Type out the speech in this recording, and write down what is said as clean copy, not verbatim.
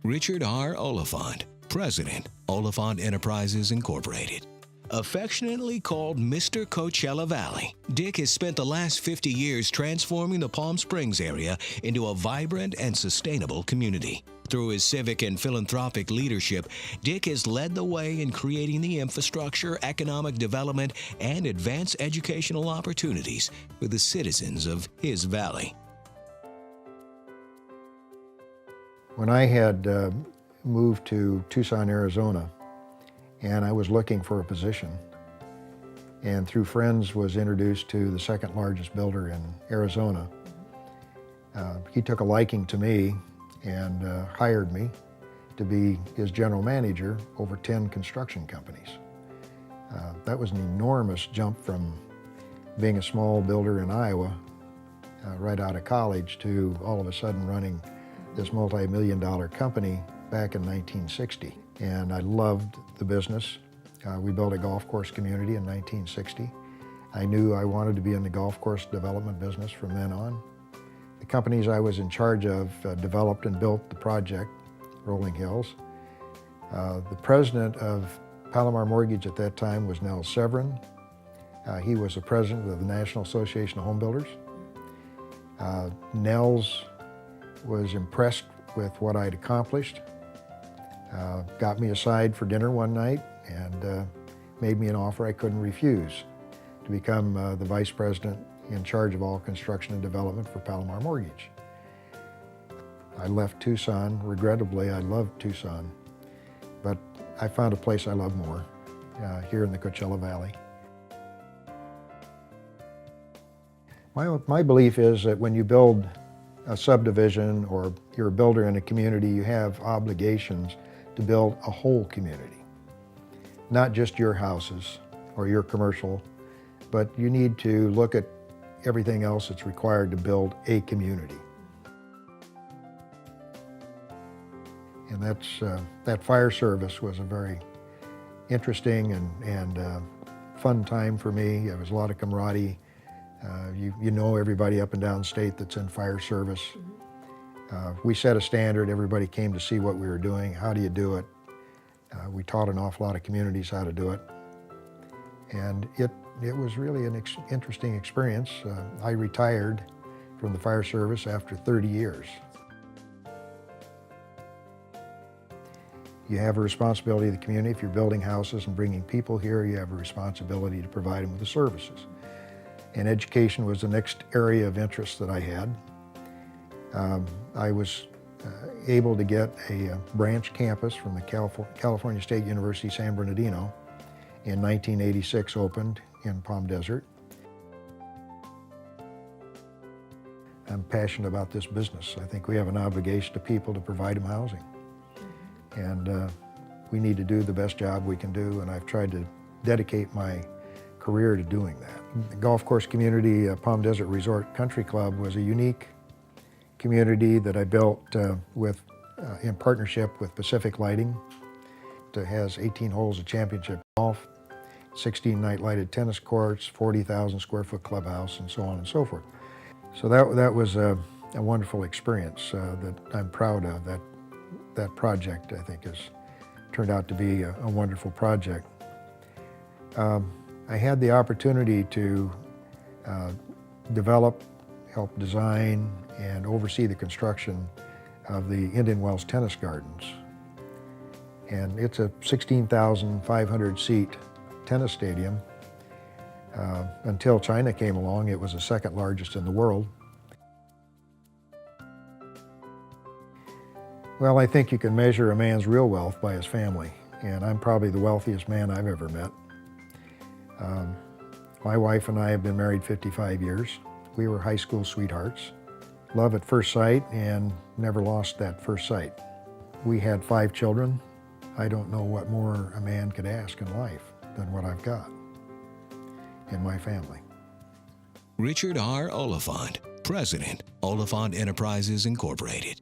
Richard R. Oliphant, President, Oliphant Enterprises Incorporated. Affectionately called Mr. Coachella Valley, Dick has spent the last 50 years transforming the Palm Springs area into a vibrant and sustainable community. Through his civic and philanthropic leadership, Dick has led the way in creating the infrastructure, economic development, and advanced educational opportunities for the citizens of his valley. When I had moved to Tucson, Arizona, and I was looking for a position, and through friends was introduced to the second largest builder in Arizona. He took a liking to me and hired me to be his general manager over 10 construction companies. That was an enormous jump from being a small builder in Iowa right out of college to all of a sudden running this multi-million-dollar company back in 1960. And I loved the business. We built a golf course community in 1960. I knew I wanted to be in the golf course development business from then on. The companies I was in charge of developed and built the project, Rolling Hills. The president of Palomar Mortgage at that time was Nell Severin. He was the president of the National Association of Home Builders. Nels was impressed with what I'd accomplished, got me aside for dinner one night and made me an offer I couldn't refuse to become the vice president in charge of all construction and development for Palomar Mortgage. I left Tucson. Regrettably, I loved Tucson, but I found a place I love more, here in the Coachella Valley. My belief is that when you build a subdivision or you're a builder in a community, you have obligations to build a whole community. Not just your houses or your commercial, but you need to look at everything else that's required to build a community. And that fire service was a very interesting and fun time for me. There was a lot of camaraderie. You know everybody up and down the state that's in fire service. We set a standard. Everybody came to see what we were doing. How do you do it? We taught an awful lot of communities how to do it. And it was really an interesting experience. I retired from the fire service after 30 years. You have a responsibility to the community. If you're building houses and bringing people here, you have a responsibility to provide them with the services. And education was the next area of interest that I had. I was able to get a branch campus from the California State University, San Bernardino, in 1986 opened in Palm Desert. I'm passionate about this business. I think we have an obligation to people to provide them housing. And we need to do the best job we can do, and I've tried to dedicate my career to doing that. The golf course community, Palm Desert Resort Country Club, was a unique community that I built in partnership with Pacific Lighting. It has 18 holes of championship golf, 16 night lighted tennis courts, 40,000 square foot clubhouse, and so on and so forth. So that was a wonderful experience that I'm proud of. That project, I think, has turned out to be a wonderful project. I had the opportunity to develop, help design, and oversee the construction of the Indian Wells Tennis Gardens. And it's a 16,500 seat tennis stadium. Until China came along, it was the second largest in the world. Well, I think you can measure a man's real wealth by his family, and I'm probably the wealthiest man I've ever met. My wife and I have been married 55 years. We were high school sweethearts. Love at first sight, and never lost that first sight. We had 5 children. I don't know what more a man could ask in life than what I've got in my family. Richard R. Oliphant, President, Oliphant Enterprises Incorporated.